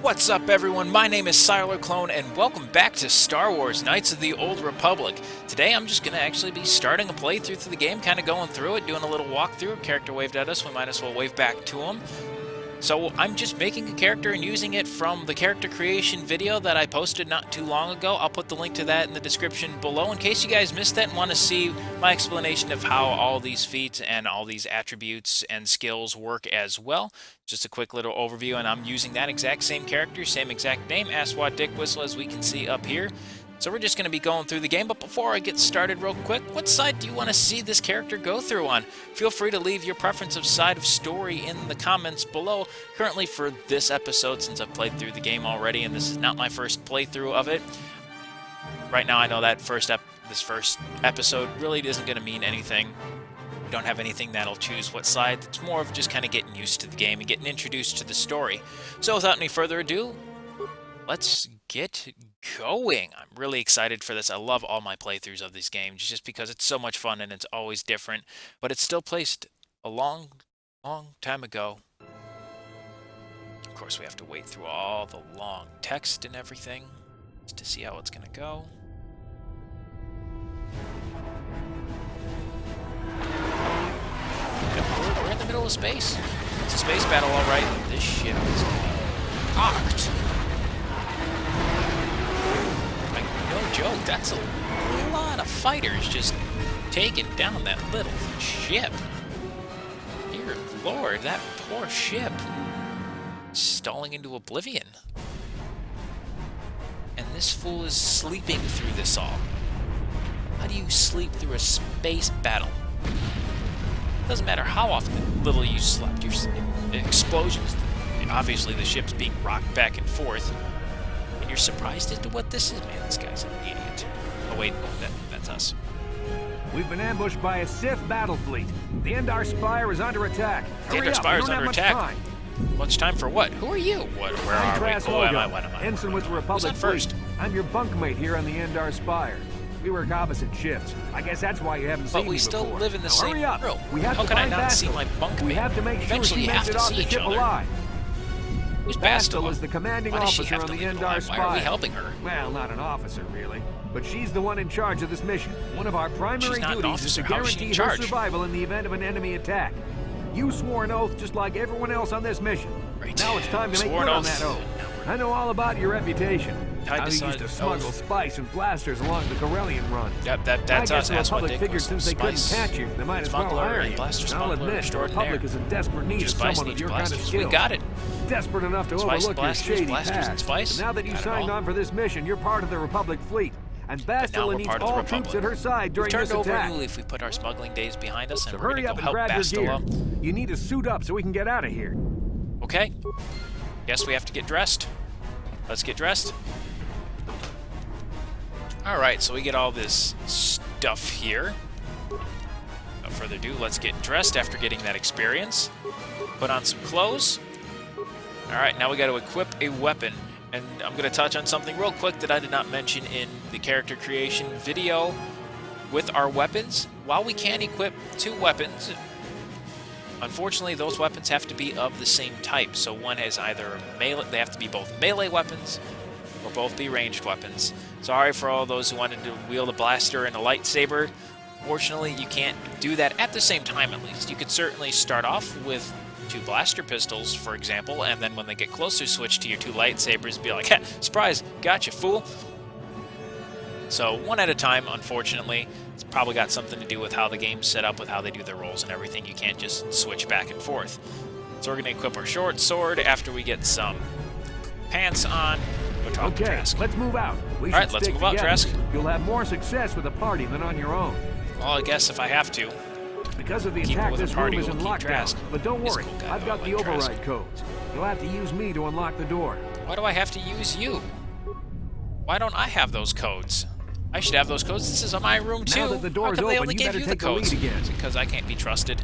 What's up, everyone? My name is Sylarclone, and welcome back to Star Wars Knights of the Old Republic. Today, I'm just going to actually be starting a playthrough through the game, kind of going through it, doing a little walkthrough. A character waved at us, we might as well wave back to him. So, I'm just making a character and using it from the character creation video that I posted not too long ago. I'll put the link to that in the description below in case you guys missed that and want to see my explanation of how all these feats and all these attributes and skills work as well. Just a quick little overview, and I'm using that exact same character, same exact name, Asswad Dickwhistle, as we can see up here. So we're just going to be going through the game, but before I get started real quick, what side do you want to see this character go through on? Feel free to leave your preference of side of story in the comments below. Currently for this episode, since I've played through the game already, and this is not my first playthrough of it, right now I know that this first episode really isn't going to mean anything. We don't have anything that'll choose what side. It's more of just kind of getting used to the game and getting introduced to the story. So without any further ado, let's get going. I'm really excited for this. I love all my playthroughs of these games just because it's so much fun and it's always different, but it's still placed a long time ago. Of course, we have to wait through all the long text and everything just to see how it's going to go. Yep, we're in the middle of space. It's a space battle, all right. This ship is getting rocked. No joke, that's a lot of fighters just taking down that little ship. Dear Lord, that poor ship. Stalling into oblivion. And this fool is sleeping through this all. How do you sleep through a space battle? Doesn't matter how often little you slept. Your explosions, obviously the ship's being rocked back and forth. And you're surprised as to what this is? Man, this guy's an idiot. Oh wait, that's us. We've been ambushed by a Sith battle fleet. The Endar Spire is under attack. The Endar Spire is under attack? Much time for what? Who are you? Where are we? Oh, am I? What am I? Ensign with the Republic Who's on first? Fleet. I'm your bunkmate here on the Endar Spire. We work opposite shifts. I guess that's why you haven't seen me before. But we still live in the same room. How can I not see my bunkmate? We have to make sure she makes it off the ship alive. Who's Bastila? Is the commanding officer on the Endar Spire. Why are we helping her? Well, not an officer, really. But she's the one in charge of this mission. One of our primary duties is to guarantee her survival in the event of an enemy attack. You swore an oath just like everyone else on this mission. Right. Now it's time to make good on that oath. I know all about your reputation. How you used to smuggle spice and blasters along the Corellian run. Yep, that's us. The Republic figured since they couldn't catch you, they might as well hire you. I'll admit, the Republic is in desperate need of someone with your kind of skills. We got it. Desperate enough to overlook your shady past. But now that you signed on for this mission, you're part of the Republic fleet. And Bastila needs all troops at her side during this attack. Turned over if we put our smuggling days behind us, and so we're going to go help Bastila. You need to suit up so we can get out of here. Okay. Guess we have to get dressed. Let's get dressed. Alright, so we get all this stuff here. Without further ado, let's get dressed after getting that experience. Put on some clothes. Alright, now we got to equip a weapon. And I'm going to touch on something real quick that I did not mention in the character creation video. With our weapons, while we can equip two weapons, unfortunately those weapons have to be of the same type. So one has either melee, they have to be both melee weapons or both be ranged weapons. Sorry for all those who wanted to wield a blaster and a lightsaber. Fortunately, you can't do that at the same time, at least. You could certainly start off with two blaster pistols, for example, and then when they get closer, switch to your two lightsabers and be like, surprise, gotcha, fool. So one at a time, unfortunately. It's probably got something to do with how the game's set up, with how they do their rolls and everything. You can't just switch back and forth. So we're going to equip our short sword after we get some pants on. Okay, let's move out. Alright, let's move out, Trask. You'll have more success with a party than on your own. Well, I guess if I have to. Because of the attack, this room is in lockdown. But don't worry, I've got the override codes. You'll have to use me to unlock the door. Why do I have to use you? Why don't I have those codes? I should have those codes. This is my room too. Now that the door's open, they only gave you the codes? Again. Because I can't be trusted.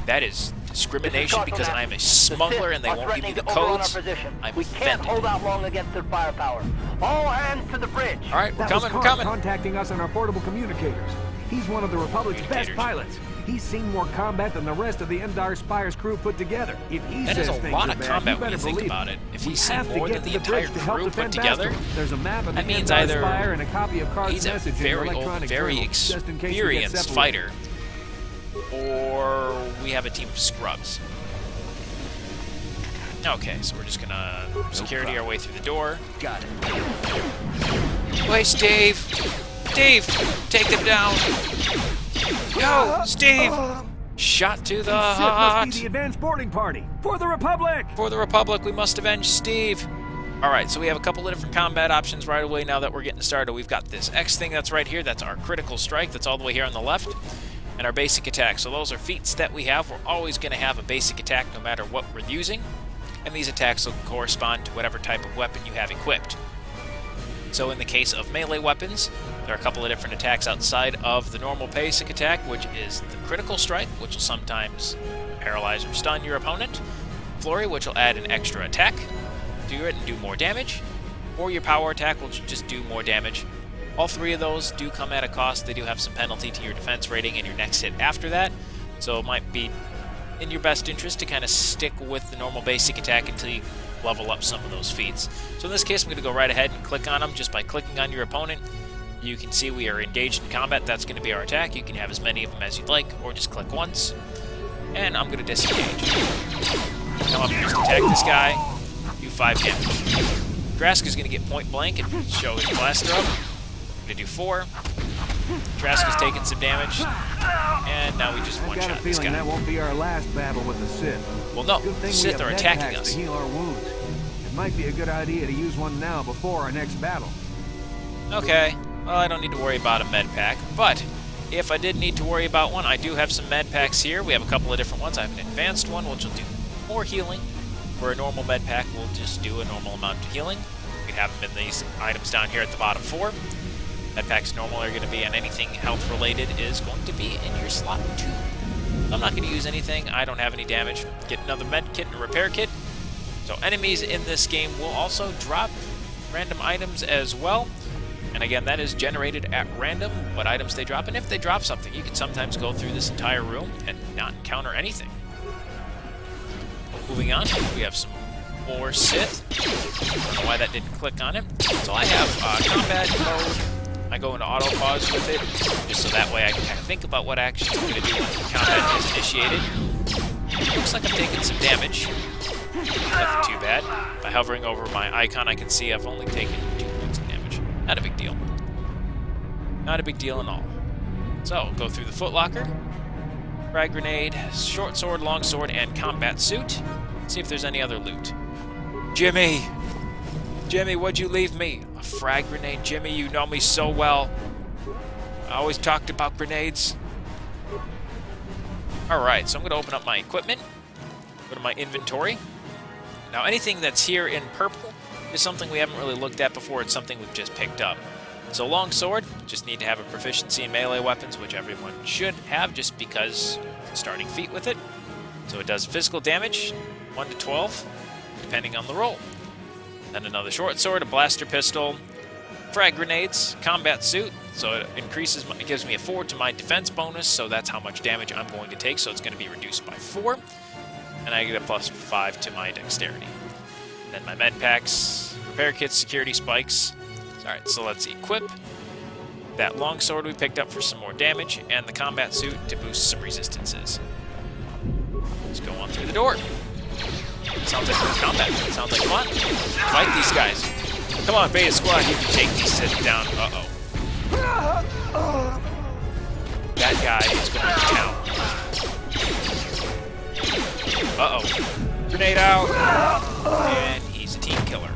That is discrimination because I am a smuggler and they won't give me the codes. I'm we can't hold out long against their firepower. All hands to the bridge. All right, we're coming. Contacting us on our portable communicators. He's one of the Republic's best pilots. He's seen more combat than the rest of the Endar Spire's crew put together. If he that says is a things lot are of bad, combat you when better you think believe about it. If he's seen have to more get than to the entire bridge to help crew put defend together, Bastion. There's a map of that the means Endar either Spire and a copy of Cart's he's a message in very old, electronic very journal, just in case we get experienced separated. fighter, or we have a team of scrubs. Okay, so we're just gonna security our way through the door. Got it. Wait, Steve! Steve! Take them down! No! Steve! Shot to the heart! Must be the advanced boarding party! For the Republic! For the Republic, we must avenge Steve! Alright, so we have a couple of different combat options right away now that we're getting started. We've got this X thing that's right here, that's our critical strike, that's all the way here on the left, and our basic attack. So those are feats that we have. We're always going to have a basic attack no matter what we're using, and these attacks will correspond to whatever type of weapon you have equipped. So in the case of melee weapons, there are a couple of different attacks outside of the normal basic attack, which is the critical strike, which will sometimes paralyze or stun your opponent, flurry, which will add an extra attack to it and do more damage, or your power attack, which will just do more damage. All three of those do come at a cost. They do have some penalty to your defense rating and your next hit after that, so it might be in your best interest to kind of stick with the normal basic attack until you level up some of those feats. So in this case, I'm going to go right ahead and click on them. Just by clicking on your opponent, you can see we are engaged in combat. That's going to be our attack. You can have as many of them as you'd like, or just click once. And I'm going to disengage. Come up and just attack this guy. Do 5 damage. Drask is going to get point blank and show his blaster up. I'm going to do 4. Drask is taking some damage. And now we just one-shot this guy. I got a feeling that won't be our last battle with the Sith. Well, no. The Sith are attacking us. To heal our wounds. It might be a good idea to use one now before our next battle. Okay. Well, I don't need to worry about a med pack, but if I did need to worry about one, I do have some med packs here. We have a couple of different ones. I have an advanced one, which will do more healing, where a normal med pack will just do a normal amount of healing. You can have them in these items down here at the bottom 4. Med packs normally are going to be on anything health related is going to be in your slot 2. I'm not going to use anything. I don't have any damage. Get another med kit and a repair kit. So enemies in this game will also drop random items as well. And again, that is generated at random, what items they drop. And if they drop something, you can sometimes go through this entire room and not encounter anything. Moving on, we have some more Sith. I don't know why that didn't click on it. So I have combat mode. I go into auto pause with it, just so that way I can kind of think about what actions I'm going to do when combat is initiated. Looks like I'm taking some damage. Nothing too bad. By hovering over my icon, I can see I've only taken 2 points of damage. Not a big deal. Not a big deal at all. So, go through the footlocker. Frag grenade, short sword, long sword, and combat suit. See if there's any other loot. Jimmy! Jimmy, what'd you leave me? A frag grenade? Jimmy, you know me so well. I always talked about grenades. Alright, so I'm going to open up my equipment. Go to my inventory. Now, anything that's here in purple is something we haven't really looked at before. It's something we've just picked up. So, long sword, just need to have a proficiency in melee weapons, which everyone should have just because it's a starting feat with it. So it does physical damage, 1 to 12, depending on the roll. Then another short sword, a blaster pistol, frag grenades, combat suit, so it increases, it gives me a 4 to my defense bonus, so that's how much damage I'm going to take, so it's going to be reduced by 4, and I get a plus 5 to my dexterity. Then my med packs, repair kits, security spikes. Alright, so let's equip that long sword we picked up for some more damage, and the combat suit to boost some resistances. Let's go on through the door. Sounds like combat. Sounds like fun. Fight these guys. Come on, Beta Squad, you can take these Sith down. Uh-oh. That guy is going to town. Uh-oh. Grenade out. And he's a team killer.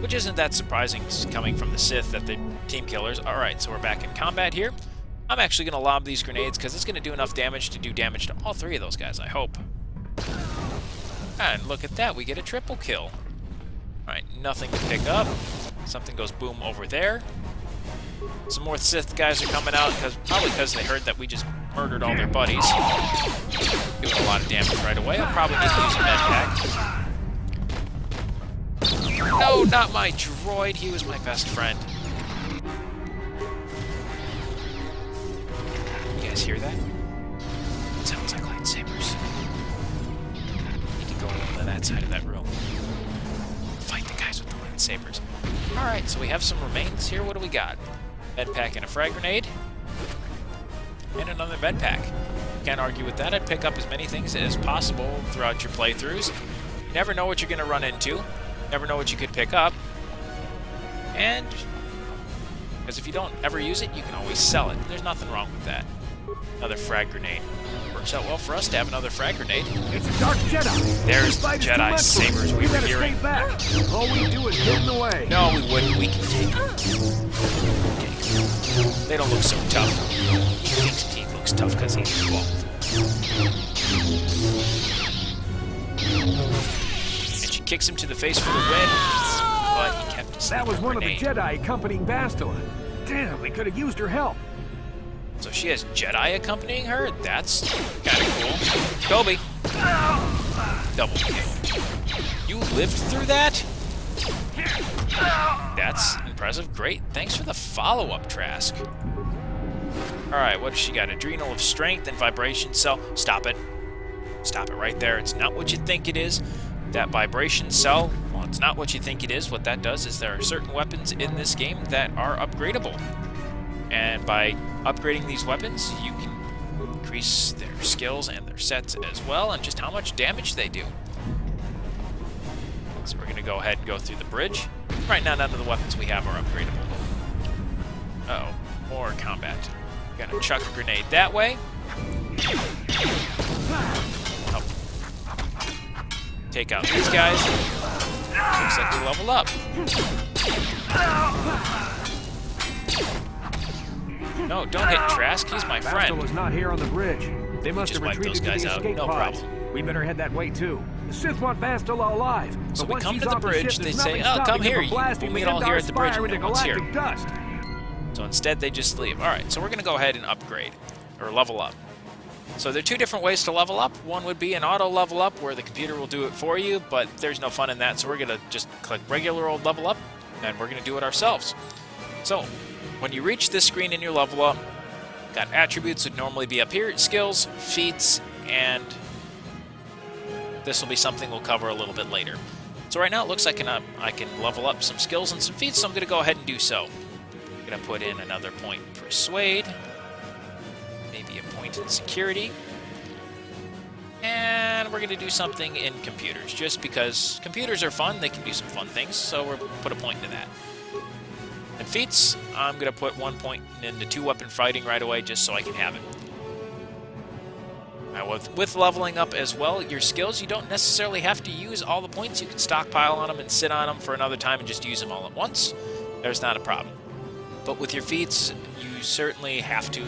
Which isn't that surprising coming from the Sith that they're team killers. Alright, so we're back in combat here. I'm actually going to lob these grenades because it's going to do enough damage to do damage to all 3 of those guys, I hope. And look at that, we get a triple kill. Alright, nothing to pick up. Something goes boom over there. Some more Sith guys are coming out, probably because they heard that we just murdered all their buddies. Doing a lot of damage right away. I'll probably need to use a med pack. No, not my droid. He was my best friend. You guys hear that? that side of that room. Fight the guys with the lightsabers. Alright, so we have some remains here. What do we got? Med pack and a frag grenade. And another med pack. Can't argue with that. I'd pick up as many things as possible throughout your playthroughs. You never know what you're going to run into. Never know what you could pick up. And because if you don't ever use it, you can always sell it. There's nothing wrong with that. Another frag grenade. Works out well for us to have another frag grenade. It's a dark Jedi. There's the Jedi sabers we were hearing. Back. All we do is get in the way. No, we wouldn't. We can take them. They don't look so tough. He thinks he looks tough because he's bald. And she kicks him to the face for the win, but he kept his That was one grenade. of the Jedi accompanying Bastila. Damn, we could have used her help. So she has Jedi accompanying her? That's kind of cool. Kobe. Double kill. You lived through that? That's impressive. Great. Thanks for the follow-up, Trask. Alright, what does she got? Adrenal of Strength and Vibration Cell. Stop it. Stop it right there. It's not what you think it is. That Vibration Cell, well, it's not what you think it is. What that does is there are certain weapons in this game that are upgradable. And by upgrading these weapons, you can increase their skills and their sets as well, and just how much damage they do. So we're going to go ahead and go through the bridge. Right now, none of the weapons we have are upgradable. Uh-oh, more combat. Gonna chuck a grenade that way. Oh. Take out these guys. Looks like we leveled up. No, don't hit Trask. He's my friend. Bastila's not here on the bridge. They must have retreated those guys to the out. escape No pods. problem. We better head that way too. The Sith want Bastila alive. So but we once come he's to the off bridge, ship, they there's say, nothing "Oh, come stopping here. him from blasting We'll meet the all here Endar at the bridge Spire when into everyone's here." galactic dust. So instead, they just leave. Alright, so we're going to go ahead and upgrade, or level up. So there are two different ways to level up. One would be an auto level up, where the computer will do it for you, but there's no fun in that, so we're going to just click regular old level up, and we're going to do it ourselves. So, when you reach this screen in your level up, got attributes would normally be up here, skills, feats, and this will be something we'll cover a little bit later. So right now it looks like I can level up some skills and some feats, so I'm going to go ahead and do so. I'm going to put in another point in Persuade, maybe a point in Security, and we're going to do something in Computers, just because computers are fun, they can do some fun things, so we'll put a point into that. And feats, I'm going to put 1 point into 2-weapon fighting right away, just so I can have it. Now, with leveling up as well, your skills, you don't necessarily have to use all the points. You can stockpile on them and sit on them for another time and just use them all at once. There's not a problem. But with your feats, you certainly have to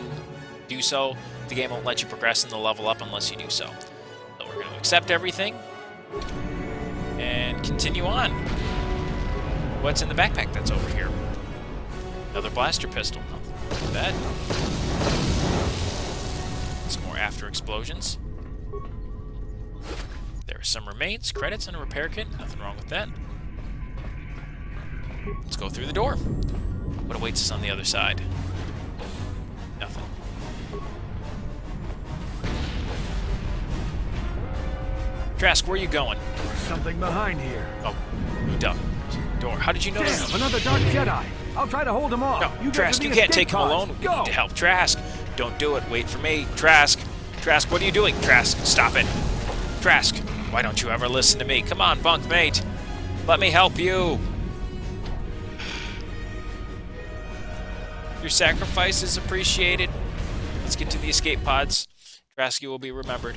do so. The game won't let you progress in the level up unless you do so. So we're going to accept everything and continue on. What's in the backpack that's over here? Another blaster pistol. Nothing like that. Some more after explosions. There are some remains, credits, and a repair kit. Nothing wrong with that. Let's go through the door. What awaits us on the other side? Nothing. Trask, where are you going? There's something behind here. Oh, moved up. Door. How did you know that? Damn, another dark Jedi. I'll try to hold him off. No, Trask, you can't take him alone. We need to help Trask. Don't do it. Wait for me. Trask. Trask, what are you doing? Trask, stop it. Trask, why don't you ever listen to me? Come on, bunkmate. Let me help you. Your sacrifice is appreciated. Let's get to the escape pods. Trask, you will be remembered.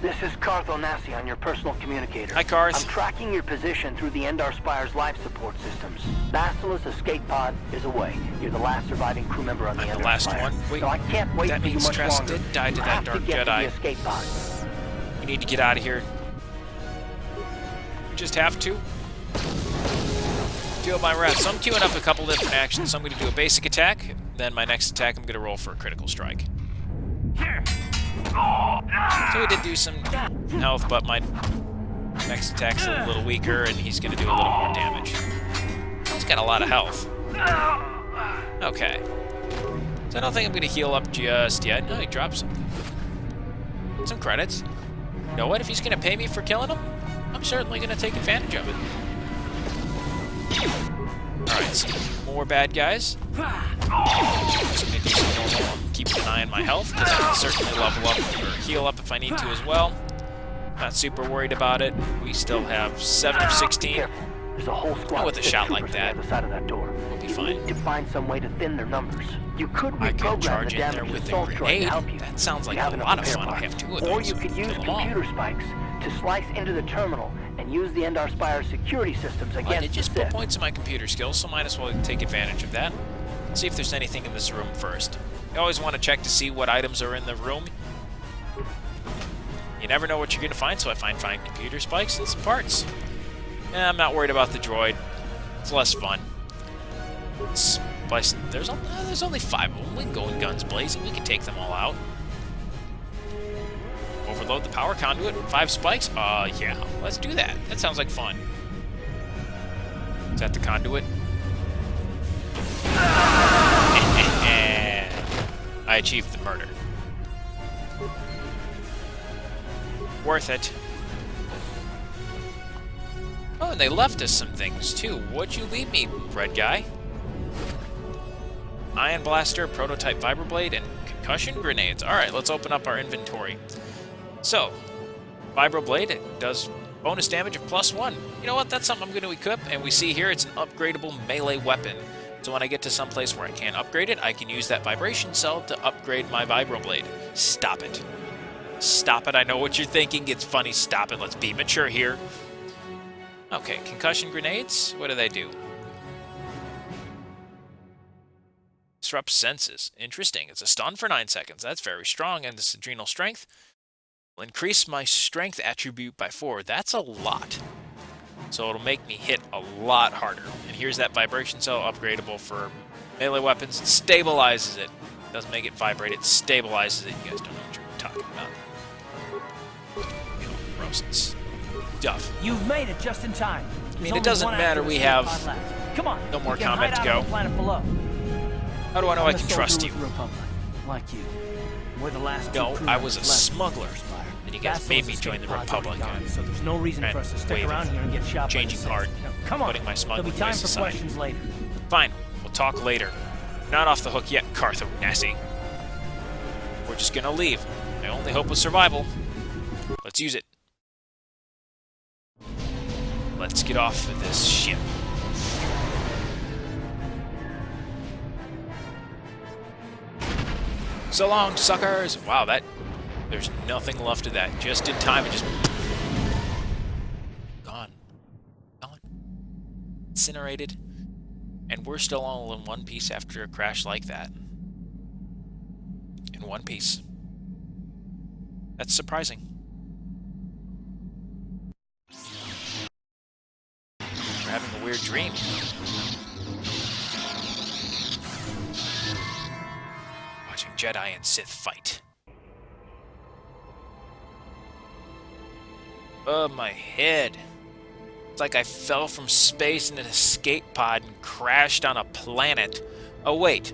This is Karth Onasi on your personal communicator. Hi, Karth. I'm tracking your position through the Endar Spire's life support systems. Bastila's escape pod is away. You're the last surviving crew member on the Endar the last Spire. one? Wait, so I can't wait that for you means much Trask longer. did die to You that have dark to get Jedi. To the escape pod. We need to get out of here. We just have to. Feel my wrath. So I'm queuing up a couple different actions. So I'm going to do a basic attack. Then my next attack, I'm going to roll for a critical strike. So we did do some health, but my next attack's a little weaker, and he's going to do a little more damage. He's got a lot of health. Okay. So I don't think I'm going to heal up just yet. No, he dropped something. Some credits. You know what? If he's going to pay me for killing him, I'm certainly going to take advantage of it. Alright, some more bad guys. Just going to do some normal. I'm keeping an eye on my health, because I can certainly level up or heal up if I need to as well. Not super worried about it. We still have 7 of 16. There's a whole squad with a shot like that, on the side of that door. We'll be fine. You need to find some way to thin their numbers. You could I could reprogram charge the in there damage with a assault droid to grenade. help you. That sounds like You have a enough lot of repair fun. I parts. have 2 of Or those. you could use Kill them all. computer spikes to slice into the terminal and use the Endar Spire security systems against I did just the put Sith. points in my computer skills, so might as well take advantage of that. See if there's anything in this room first. You always want to check to see what items are in the room. You never know what you're going to find, so I find computer spikes and some parts. I'm not worried about the droid. It's less fun. There's only 5 of them. We can go in guns blazing. We can take them all out. Overload the power conduit. 5 spikes? Yeah. Let's do that. That sounds like fun. Is that the conduit? I achieved the murder. Worth it. Oh, and they left us some things, too. What'd you leave me, red guy? Ion Blaster, Prototype Vibroblade, and Concussion Grenades. Alright, let's open up our inventory. So, Vibroblade, it does bonus damage of +1. You know what? That's something I'm going to equip, and we see here it's an upgradable melee weapon. So when I get to some place where I can't upgrade it, I can use that vibration cell to upgrade my Vibroblade. Stop it. Stop it. I know what you're thinking. It's funny. Stop it. Let's be mature here. Okay, Concussion Grenades. What do they do? Disrupt senses. Interesting. It's a stun for 9 seconds. That's very strong. And this adrenal strength will increase my strength attribute by 4. That's a lot. So it'll make me hit a lot harder. And here's that vibration cell, upgradable for melee weapons. It stabilizes it. Doesn't make it vibrate, it stabilizes it. You guys don't know what you're talking about. You know, gross stuff. You've made it just in time. I mean, it doesn't matter. We have Come on, no more you can combat hide to out go. on the planet below. How do I know I can trust you? Republic, like you. We're the last No, two I was a crewmen left. smuggler. And you guys made me join the Republic. So there's no reason for us to stick around here and get shot. Changing by the heart, Sith. Now, come on. putting my smuggling There'll be time ways for aside. questions later. Fine, we'll talk later. Not off the hook yet, Cartho Nasty. We're just gonna leave. My only hope was survival. Let's use it. Let's get off of this ship. So long, suckers! Wow, there's nothing left of that. Just in time, it just... Gone. Gone. Incinerated. And we're still all in one piece after a crash like that. In one piece. That's surprising. We're having a weird dream. Watching Jedi and Sith fight. Oh, my head. It's like I fell from space in an escape pod and crashed on a planet. Oh, wait.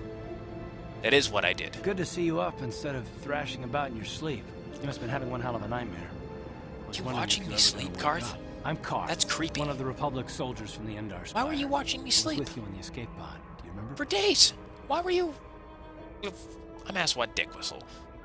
That is what I did. Good to see you up instead of thrashing about in your sleep. You must have been having one hell of a nightmare. You watching me sleep, Karth? I'm Karth. That's creepy. One of the Republic soldiers from the Endar Spire. Why were you watching me sleep? I was with you in the escape pod. Do you remember? For days. Why were you... I'm Asswad Dickwhistle,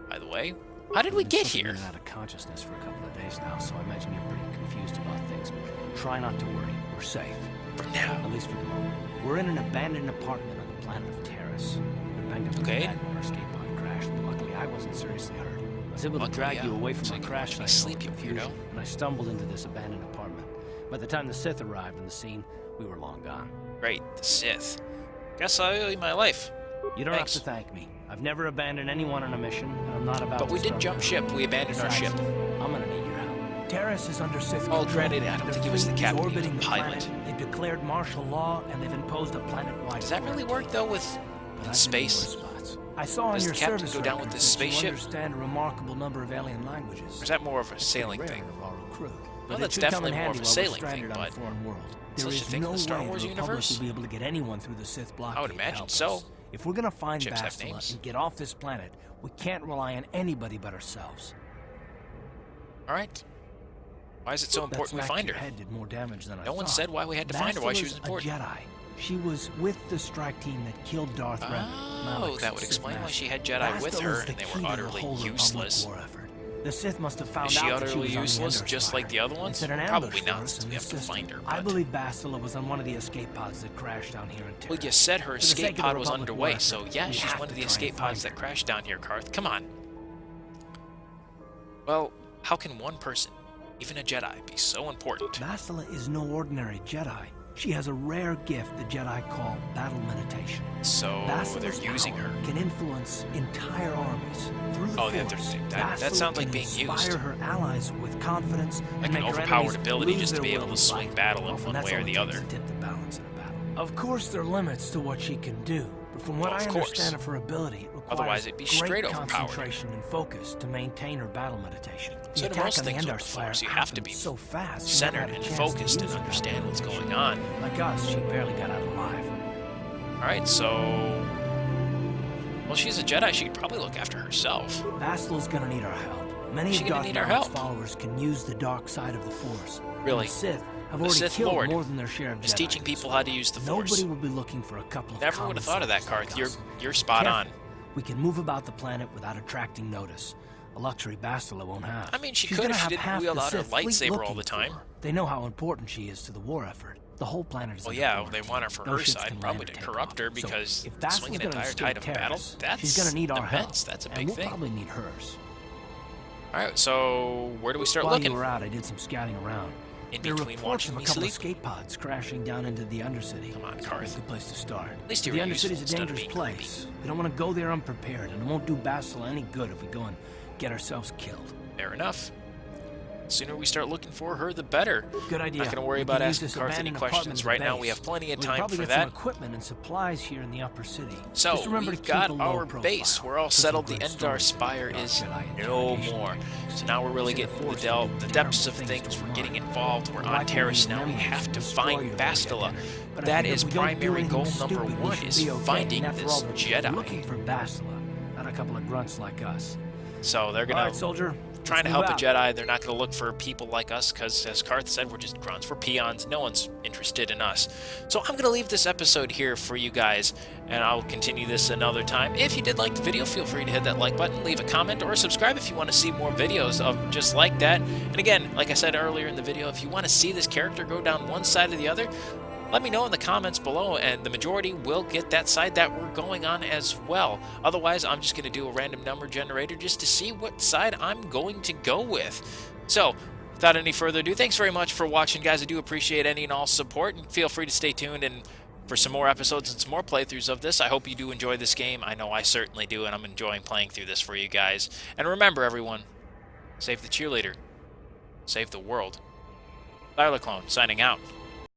by the way. How did we get here? I've been out of consciousness for a couple of days now, so I imagine you're pretty confused about things. But try not to worry. We're safe. For now. At least for the moment. We're in an abandoned apartment on the planet of Terrace. We banged up the bag when our escape pod crashed, but luckily I wasn't seriously hurt. I was able to drag you away from so the crash site. Sleep, you weirdo. And I stumbled into this abandoned apartment. By the time the Sith arrived on the scene, we were long gone. Great, the Sith. Guess I owe you my life. You don't have to thank me. I've never abandoned anyone on a mission, and I'm not about to. But we did jump ship. We abandoned our ship. I'm gonna need your help. Terrace is under Sith control. Granted, I don't think he was the captain, he was the pilot. They've declared martial law, and they've imposed a planet-wide. Does that really work, though, with space? I saw on Does your the captain service go down with this spaceship? You understand a remarkable number of alien languages. Or is that more of a sailing thing? Well, that's definitely more of a sailing thing, but such a thing in the Star Wars universe? Will be able to get anyone through the Sith blockade. I would imagine so. If we're gonna find Ships have Bastila names. and get off this planet, we can't rely on anybody but ourselves. Alright. Why is it so important we find her? Head did more damage than I No one thought. said why we had to find her, why she was important. A Jedi. She was with the strike team that killed Darth Revan. Oh, that would explain why she had Jedi with her, and they were utterly useless. The Sith must have found Is she out that utterly she was useless, on the just like the other ones? Probably not, since we have to find her. I believe Bastila was on one of the escape pods that crashed down here in Terra. Well, you said her escape pod was underway, so yeah, she's one of the escape pods that crashed down here, Carth. Come on. Well, how can one person, even a Jedi, be so important? Bastila is no ordinary Jedi. She has a rare gift the Jedi call battle meditation. So they're using her. Can influence entire armies through the Force. That sounds like being used. Inspire her allies with confidence, like an overpowered ability just to be able to swing battle in one way or the other. Tip the balance in a battle. Of course, there are limits to what she can do, but from what I understand of her ability, it requires it'd be straight great overpowered. Concentration and focus to maintain her battle meditation. So to most things with the Force, you have to be so fast, centered and focused and understand what's going on. Like us, she barely got out alive. Alright, so... Well, she's a Jedi, she could probably look after herself. Bastila's gonna need our help. Many of Darth Vader's followers can use the dark side of the Force. Really? The Sith have already killed more than their share of Jedi. Is teaching people how to use the Force. Nobody will be looking for a couple of Never would have thought of that, Carth. You're spot on. We can move about the planet without attracting notice. A luxury Bastila won't have. I mean, she could if she didn't wield out her lightsaber all the time. They know how important she is to the war effort. The whole planet is. Well, yeah, they want her for her side, probably to corrupt her, because swinging an entire tide of battle, that's immense. That's a big thing. We'll probably need hers. Alright, so where do we start looking? looking? While you were out, I did some scouting around. In between watching me sleep? Escape pods crashing down into the Undercity. Come on, Carth. It's a good place to start. At least the Undercity's a dangerous place. We don't want to go there unprepared, and it won't do Bastila any good if we go and get ourselves killed. Fair enough. The sooner we start looking for her, the better. Good idea. Not going to worry about asking Carth any questions right now. We have plenty of time for that. We'll probably get some equipment and supplies here in the upper city. So, we've got our base. We're all settled. The Endar Spire is no more. So now we're really getting the depths of things. We're getting involved. We're on Terrace now. We have to find Bastila. That is primary goal number one, is finding this Jedi. Looking for Bastila, not a couple of grunts like us. So they're going to... Trying to help a Jedi, they're not going to look for people like us, because, as Carth said, we're just grunts, we're peons, no one's interested in us. So I'm going to leave this episode here for you guys, and I'll continue this another time. If you did like the video, feel free to hit that like button, leave a comment, or subscribe if you want to see more videos of just like that. And again, like I said earlier in the video, if you want to see this character go down one side or the other, let me know in the comments below, and the majority will get that side that we're going on as well. Otherwise, I'm just going to do a random number generator just to see what side I'm going to go with. So, without any further ado, thanks very much for watching, guys. I do appreciate any and all support, and feel free to stay tuned and for some more episodes and some more playthroughs of this. I hope you do enjoy this game. I know I certainly do, and I'm enjoying playing through this for you guys. And remember, everyone, save the cheerleader. Save the world. Sylarclone, signing out.